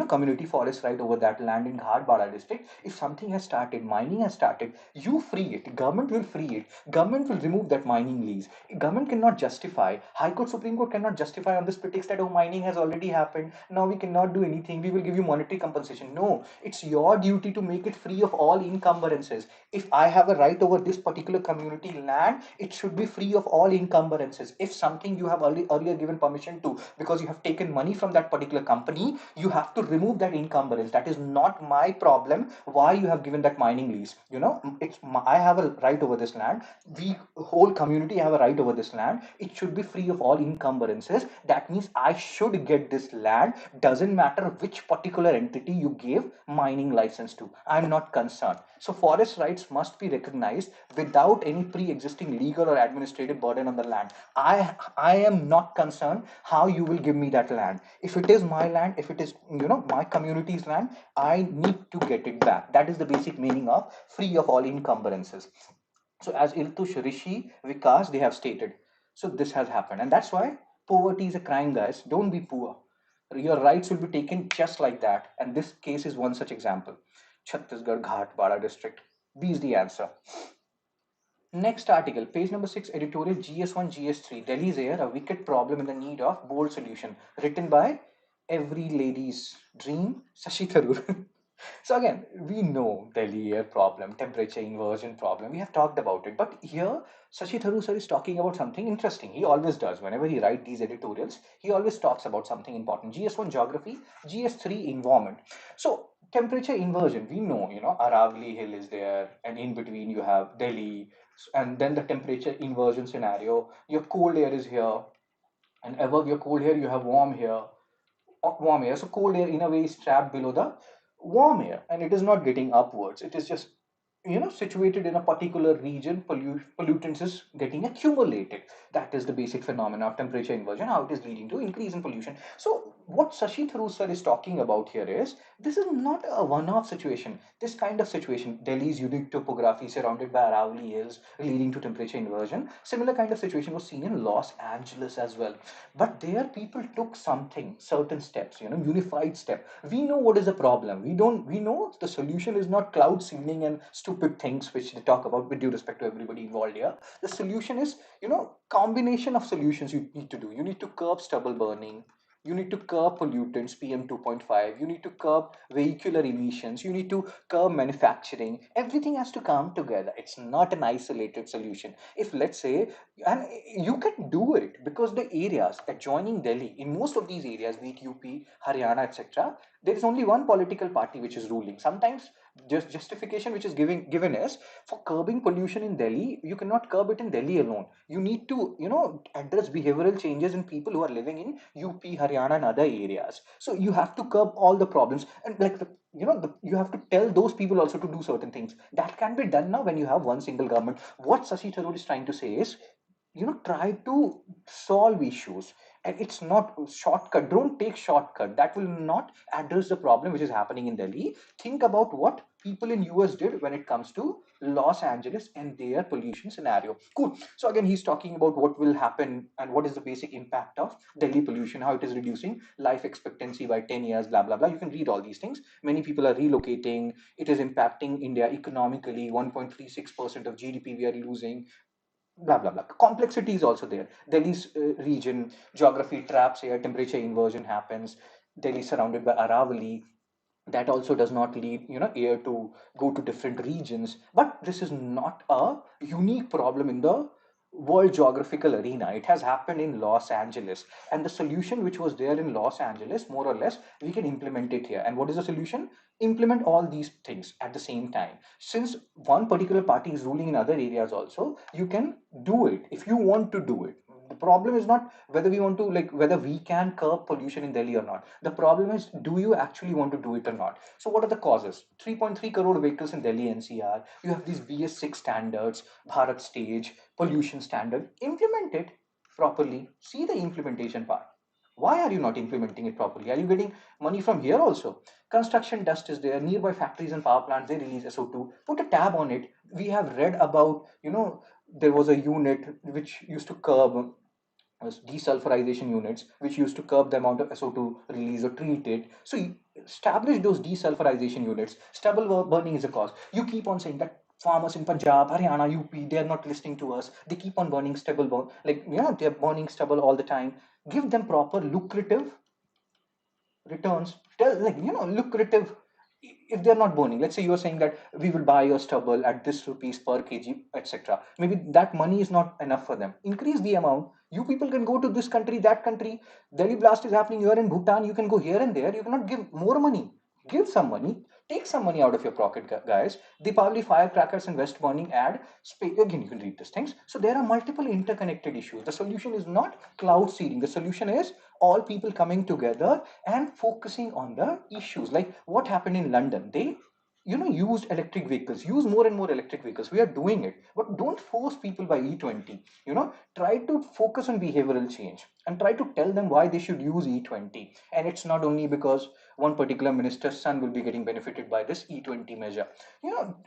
S1: community forest right over that land in Ghatbada district. If something has started, mining has started, you free it. Government will free it. Government will remove that mining lease. Government cannot justify. High Court, Supreme Court cannot justify on this pretext that, oh, mining has already happened. Now we cannot do anything. We will give you monetary compensation. No, it's your duty to make it free of all encumbrances. If I have a right over this particular community land, it should be free of all encumbrances. If something you have earlier given permission to because you have taken money from that particular company, you have to remove that encumbrance. That is not my problem why you have given that mining lease. I have a right over this land. We whole community have a right over this land. It should be free of all encumbrances. That means I should get this land. Doesn't matter which particular entity you gave mining license to. I'm not concerned. So forest rights must be recognized without any pre-existing legal or administrative burden on the land. I am not concerned how you will give me that land. If it is my land, if it is my community's land, I need to get it back. That is the basic meaning of free of all encumbrances. So as Iltush, Rishi, Vikas, they have stated. So this has happened. And that's why poverty is a crime, guys. Don't be poor. Your rights will be taken just like that. And this case is one such example. Chhattisgarh Ghat Bada district. B is the answer. Next article, page number 6, editorial GS1, GS3. Delhi's air, a wicked problem in the need of bold solution. Written by every lady's dream, Sashi Tharoor. So again, we know Delhi air problem, temperature inversion problem. We have talked about it. But here, Sashi Tharoor sir is talking about something interesting. He always does. Whenever he writes these editorials, he always talks about something important. GS1 geography, GS3 environment. So temperature inversion, we know, Aravali Hill is there, and in between you have Delhi, and then the temperature inversion scenario. Your cold air is here, and above your cold air, you have warm air. So cold air in a way is trapped below the warm air, and it is not getting upwards. It is just situated in a particular region. Pollutants is getting accumulated. That is the basic phenomena of temperature inversion, how it is leading to increase in pollution. So what Sashi Tharoor sir is talking about here is, this is not a one-off situation. This kind of situation, Delhi's unique topography surrounded by Aravalli hills leading to temperature inversion, similar kind of situation was seen in Los Angeles as well. But there people took certain steps, unified step. We know what is the problem. We know the solution is not cloud seeding and stupid things which they talk about, with due respect to everybody involved here. The solution is, combination of solutions you need to do. You need to curb stubble burning. You need to curb pollutants, PM 2.5. You need to curb vehicular emissions. You need to curb manufacturing. Everything has to come together. It's not an isolated solution. If, let's say, and you can do it because the areas adjoining Delhi, in most of these areas, be it UP, Haryana, etc., There is only one political party which is ruling. Sometimes just justification which is given is for curbing pollution in Delhi, you cannot curb it in Delhi alone. You need to, address behavioral changes in people who are living in UP, Haryana, and other areas. So you have to curb all the problems, and like you have to tell those people also to do certain things. That can be done now when you have one single government. What Sashi Tharoor is trying to say is, try to solve issues, and it's not shortcut. Don't take shortcut. That will not address the problem which is happening in Delhi. Think about what people in US did when it comes to Los Angeles and their pollution scenario. Cool. So again, he's talking about what will happen and what is the basic impact of Delhi pollution, how it is reducing life expectancy by 10 years, blah blah blah. You can read all these things. Many people are relocating. It is impacting India economically. 1.36% of GDP we are losing, blah blah blah. Complexity is also there. Delhi's region geography traps air temperature inversion happens. Delhi is surrounded by Aravali. That also does not lead air to go to different regions. But this is not a unique problem in the world geographical arena. It has happened in Los Angeles, and the solution which was there in Los Angeles, more or less, we can implement it here. And what is the solution? Implement all these things at the same time. Since one particular party is ruling in other areas also, you can do it if you want to do it. The problem is not whether we want to, like, whether we can curb pollution in Delhi or not. The problem is, do you actually want to do it or not? So what are the causes? 3.3 crore vehicles in Delhi NCR. You have these BS6 standards, Bharat stage, pollution standard. Implement it properly. See the implementation part. Why are you not implementing it properly? Are you getting money from here also? Construction dust is there. Nearby factories and power plants, they release SO2. Put a tab on it. We have read about, there was a unit which used to curb desulfurization units, which used to curb the amount of SO2 release or treat it. So you establish those desulfurization units. Stubble burning is a cause. You keep on saying that farmers in Punjab, Haryana, UP, they are not listening to us. They keep on burning stubble, like, yeah, they're burning stubble all the time. Give them proper lucrative returns. Tell, like, lucrative. If they're not burning, let's say you're saying that we will buy your stubble at this rupees per kg, etc. Maybe that money is not enough for them. Increase the amount. You people can go to this country, that country. Delhi blast is happening. You're in Bhutan. You can go here and there. You cannot give more money. Give some money. Take some money out of your pocket, guys. Deepavali firecrackers and West burning ad. Again, you can read these things. So there are multiple interconnected issues. The solution is not cloud seeding. The solution is all people coming together and focusing on the issues. Like what happened in London, they used electric vehicles. Use more and more electric vehicles. We are doing it, but don't force people by E20. Try to focus on behavioral change and try to tell them why they should use E20. And it's not only because one particular minister's son will be getting benefited by this E20 measure.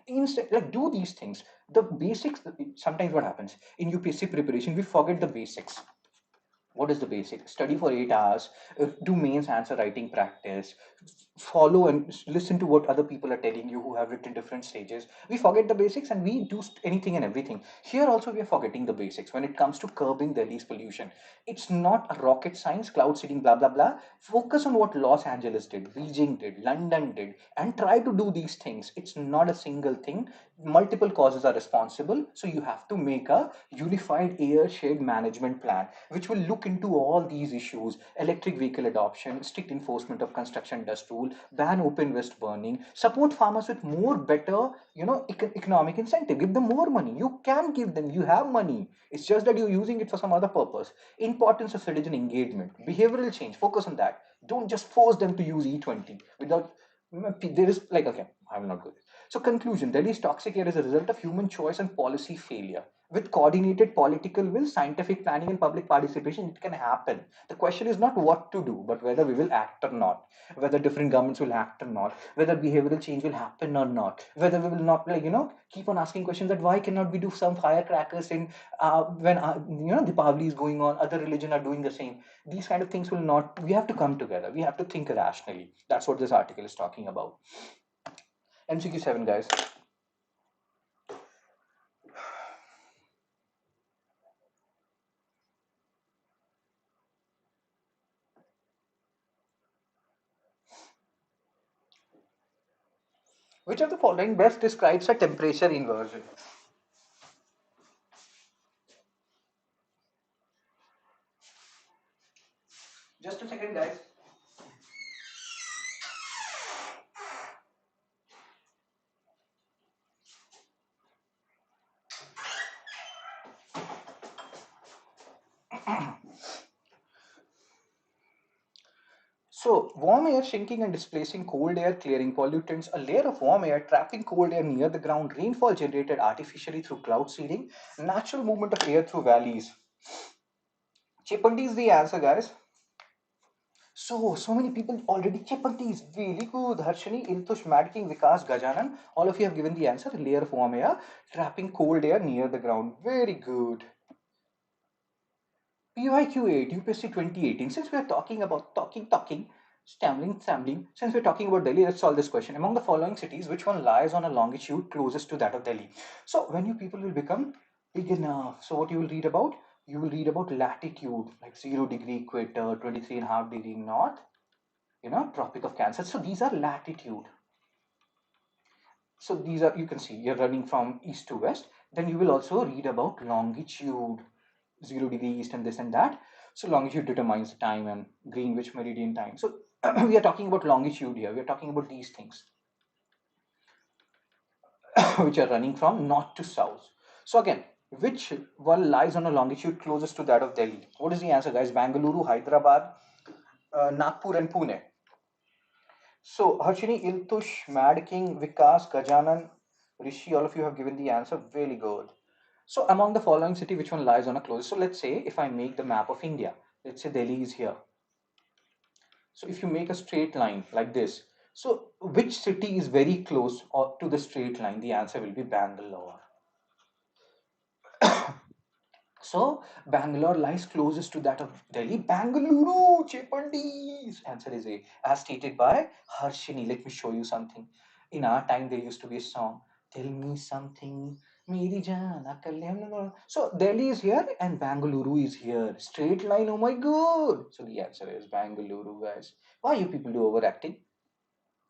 S1: Instead, like, do these things. The basics. Sometimes what happens in UPSC preparation, we forget the basics. What is the basic? Study for 8 hours, do mains answer writing practice, follow and listen to what other people are telling you who have written different stages. We forget the basics and we do anything and everything. Here also we are forgetting the basics when it comes to curbing Delhi's pollution. It's not a rocket science, cloud seeding, blah blah blah. Focus on what Los Angeles did, Beijing did, London did, and try to do these things. It's not a single thing. Multiple causes are responsible, so you have to make a unified airshed management plan which will look into all these issues: electric vehicle adoption, strict enforcement of construction dust rule, ban open waste burning, support farmers with more better economic incentive. Give them more money. You can give them. You have money. It's just that you're using it for some other purpose. Importance of citizen engagement, behavioral change. Focus on that. Don't just force them to use E20 without. There is, like, okay, I will not go there. So conclusion: Delhi's toxic air is a result of human choice and policy failure. With coordinated political will, scientific planning, and public participation, it can happen. The question is not what to do, but whether we will act or not, whether different governments will act or not, whether behavioral change will happen or not, whether we will not, like, keep on asking questions that why cannot we do some firecrackers in when Deepavali is going on, other religion are doing the same. These kind of things will not. We have to come together. We have to think rationally. That's what this article is talking about. MCQ 7, guys. Which of the following best describes a temperature inversion? Just a second, guys. So warm air sinking and displacing cold air, clearing pollutants, a layer of warm air trapping cold air near the ground, rainfall generated artificially through cloud seeding, natural movement of air through valleys. Chipandi is the answer, guys. So many people already. Chipandi is really good. Harshini, Iltush, Mad King, Vikas, Gajanan. All of you have given the answer. A layer of warm air trapping cold air near the ground. Very good. PYQ 8, UPSC 2018. Since we are talking about talking, stammering, since we're talking about Delhi, let's solve this question. Among the following cities, which one lies on a longitude closest to that of Delhi? So when you people will become big enough, so what you will read about? You will read about latitude, like 0 degree equator, 23.5 degree north, Tropic of Cancer. So these are latitude. So these are, you can see, you're running from east to west. Then you will also read about longitude. 0 degree east and this and that. So longitude determines the time and Greenwich meridian time. So we are talking about longitude here. We are talking about these things which are running from north to south. So again, which one lies on a longitude closest to that of Delhi? What is the answer, guys? Bangalore, Hyderabad, Nagpur, and Pune. So Harshini, Iltush, Mad King, Vikas, Gajanan, Rishi, all of you have given the answer. Very good. So among the following city, which one lies on a closest? So let's say if I make the map of India, let's say Delhi is here. So if you make a straight line like this, so which city is very close or to the straight line? The answer will be Bangalore. So Bangalore lies closest to that of Delhi. Bangalore, Chepandis. Answer is A. As stated by Harshini. Let me show you something. In our time, there used to be a song. Tell me something. Meri jaan, so Delhi is here and Bangalore is here. Straight line. Oh my god. So the answer is Bangalore, guys. Why you people do overacting?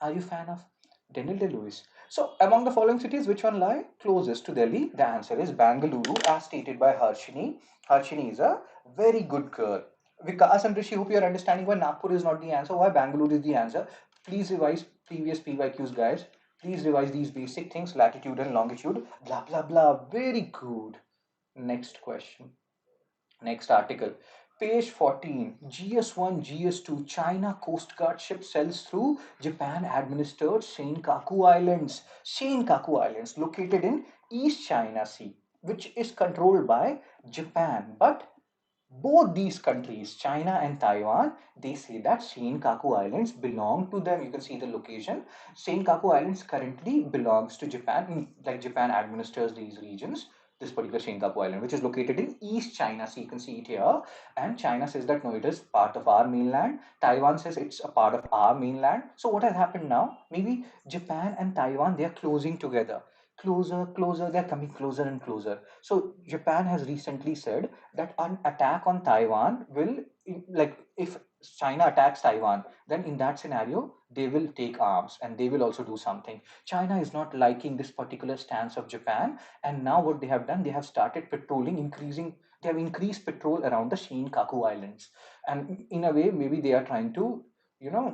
S1: Are you a fan of Daniel Day-Lewis? So, among the following cities, which one lie closest to Delhi? The answer is Bangalore, as stated by Harshini. Harshini is a very good girl. Vikas and Rishi, hope you are understanding why Nagpur is not the answer, why Bangalore is the answer. Please revise previous PYQs, guys. Please revise these basic things, latitude and longitude. Blah, blah, blah. Very good. Next question. Next article. Page 14. GS1, GS2 China Coast Guard ship sails through Japan administered Senkaku Islands. Senkaku Islands located in East China Sea, which is controlled by Japan. But both these countries, China and Taiwan, they say that Senkaku Islands belong to them. You can see the location. Senkaku Islands currently belongs to Japan. Like Japan administers these regions. This particular Senkaku Island, which is located in East China Sea, you can see it here. And China says that no, it is part of our mainland. Taiwan says it's a part of our mainland. So what has happened now? Maybe Japan and Taiwan, they are closing together. Closer, they're coming closer and closer. So Japan has recently said that an attack on Taiwan will, like, if China attacks Taiwan, then in that scenario, they will take arms and they will also do something. China is not liking this particular stance of Japan, and now what they have done, they have started patrolling, they have increased patrol around the Shinkaku Islands. And in a way, maybe they are trying to,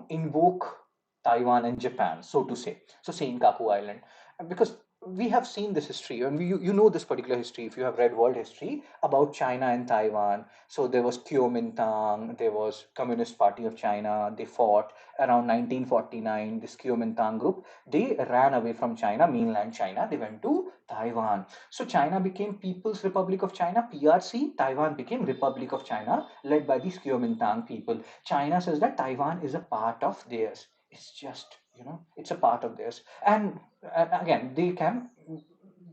S1: invoke Taiwan and Japan, so to say. So Shinkaku Island. Because we have seen this history, and you know this particular history if you have read world history about China and Taiwan. So there was Kuomintang, there was Communist Party of China. They fought around 1949. This Kuomintang group, they ran away from China, mainland China. They went to Taiwan. So China became People's Republic of China, PRC. Taiwan became Republic of China, led by these Kuomintang people. China says that Taiwan is a part of theirs. It's just, it's a part of theirs. And again,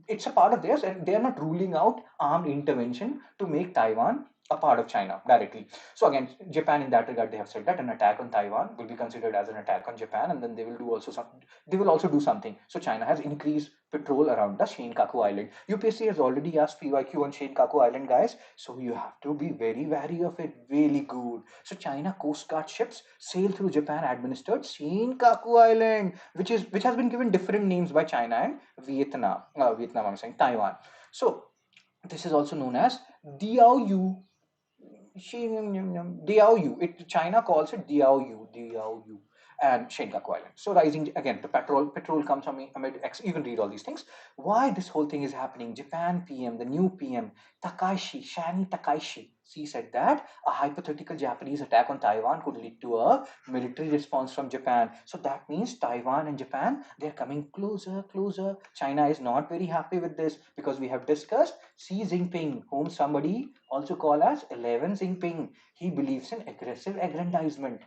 S1: it's a part of theirs, and they are not ruling out armed intervention to make Taiwan a part of China directly. So again, Japan in that regard, they have said that an attack on Taiwan will be considered as an attack on Japan, and then they will also do something. So China has increased patrol around the Shinkaku Island. UPSC has already asked PYQ on Shinkaku Island, guys, so you have to be very wary of it. Really good. So China Coast Guard ships sail through Japan administered Shinkaku Island, which has been given different names by China and Vietnam. Vietnam, I'm saying Taiwan. So this is also known as Diaoyu. Diaoyu. China calls it Diaoyu, and Shinkaku Island. So rising again, the petrol comes amid. You can read all these things. Why this whole thing is happening? Japan PM, the new PM Takaishi, Shani Takaishi. She said that a hypothetical Japanese attack on Taiwan could lead to a military response from Japan. So that means Taiwan and Japan, they're coming closer, closer. China is not very happy with this because we have discussed Xi Jinping, whom somebody also call as 11 Jinping. He believes in aggressive aggrandizement.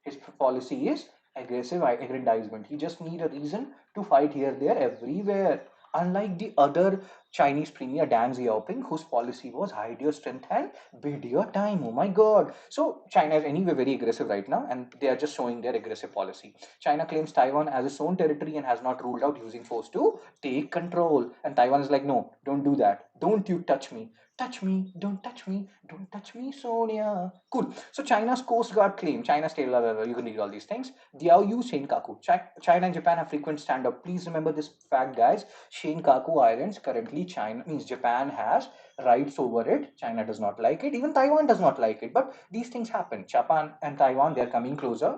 S1: His policy is aggressive aggrandizement. He just need a reason to fight here, there, everywhere. Unlike the other Chinese premier Deng Xiaoping, whose policy was hide your strength and bid your time. Oh my God! So China is anyway very aggressive right now, and they are just showing their aggressive policy. China claims Taiwan as its own territory and has not ruled out using force to take control. And Taiwan is like, no, don't do that. Don't you touch me. Touch me, don't touch me, don't touch me, Sonia. Cool. So China's Coast Guard claim, China state, you can read all these things. Diaoyu Senkaku. China and Japan have frequent stand-up. Please remember this fact, guys. Shinkaku Islands, currently China, means Japan has rights over it. China does not like it. Even Taiwan does not like it. But these things happen. Japan and Taiwan, they're coming closer.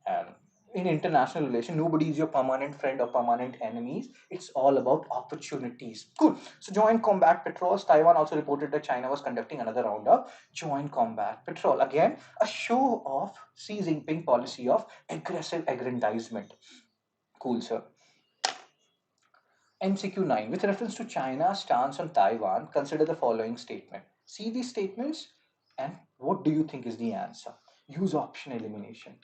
S1: And in international relation, nobody is your permanent friend or permanent enemies. It's all about opportunities. Cool. So joint combat patrols. Taiwan also reported that China was conducting another round of joint combat patrol. Again, a show of Xi Jinping policy of aggressive aggrandizement. Cool, sir. MCQ 9. With reference to China's stance on Taiwan, consider the following statement. See these statements and what do you think is the answer? Use option elimination.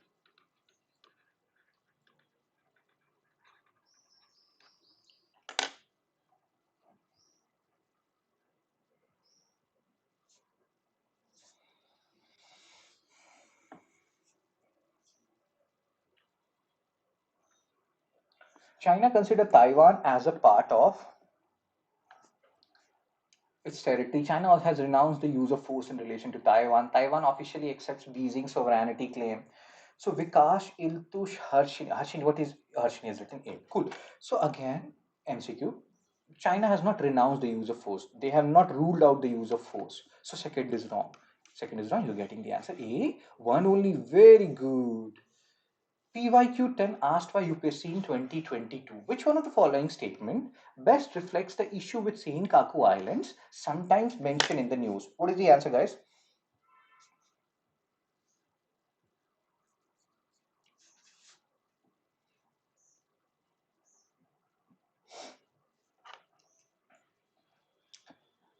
S1: China considered Taiwan as a part of its territory. China also has renounced the use of force in relation to Taiwan. Taiwan officially accepts Beijing's sovereignty claim. So Vikash Iltush Harshini. Harshini, what is Harshini is written in? Cool. So again, MCQ. China has not renounced the use of force. They have not ruled out the use of force. So second is wrong. Second is wrong. You're getting the answer. A. One only. Very good. PYQ 10 asked by UPSC in 2022. Which one of the following statement best reflects the issue with Kaku Islands, sometimes mentioned in the news? What is the answer, guys?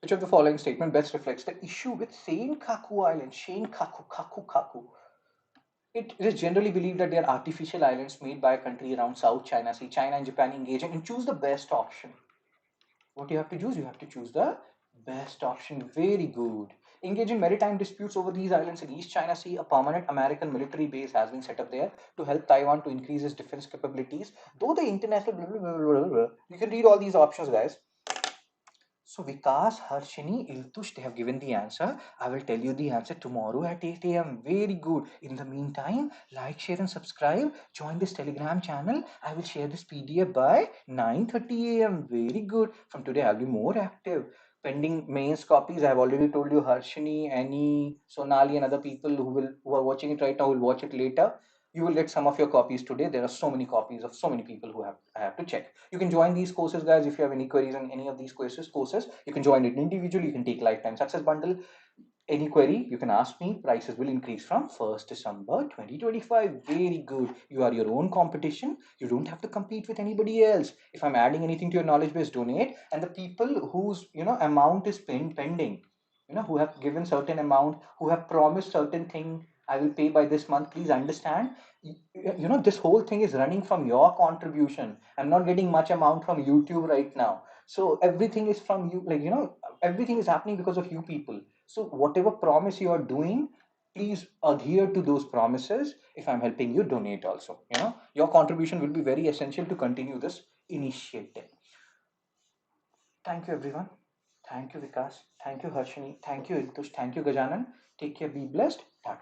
S1: Which of the following statement best reflects the issue with Kaku Islands? Kaku. It is generally believed that they are artificial islands made by a country around South China Sea. China and Japan engaging and choose the best option. What you have to choose? You have to choose the best option. Very good. Engage in maritime disputes over these islands in East China Sea. A permanent American military base has been set up there to help Taiwan to increase its defense capabilities. Though the international blah, blah, blah, blah, blah. You can read all these options, guys. So Vikas, Harshini, Iltush, they have given the answer. I will tell you the answer tomorrow at 8 a.m. Very good. In the meantime, like, share and subscribe. Join this Telegram channel. I will share this PDF by 9:30 a.m. Very good. From today, I'll be more active. Pending mains copies, I have already told you Harshini, Annie, Sonali and other people who are watching it right now will watch it later. You will get some of your copies today. There are so many copies of so many people who I have to check. You can join these courses, guys. If you have any queries on any of these courses, you can join it individually. You can take lifetime success bundle. Any query, you can ask me. Prices will increase from 1st December 2025. Very good. You are your own competition. You don't have to compete with anybody else. If I'm adding anything to your knowledge base, donate. And the people whose amount is pending, who have given certain amount, who have promised certain thing, I will pay by this month. Please understand. This whole thing is running from your contribution. I'm not getting much amount from YouTube right now. So everything is from you. Everything is happening because of you people. So whatever promise you are doing, please adhere to those promises. If I'm helping you, donate also. Your contribution will be very essential to continue this initiative. Thank you, everyone. Thank you, Vikas. Thank you, Harshini. Thank you, Iltush. Thank you, Gajanan. Take care. Be blessed. Tata.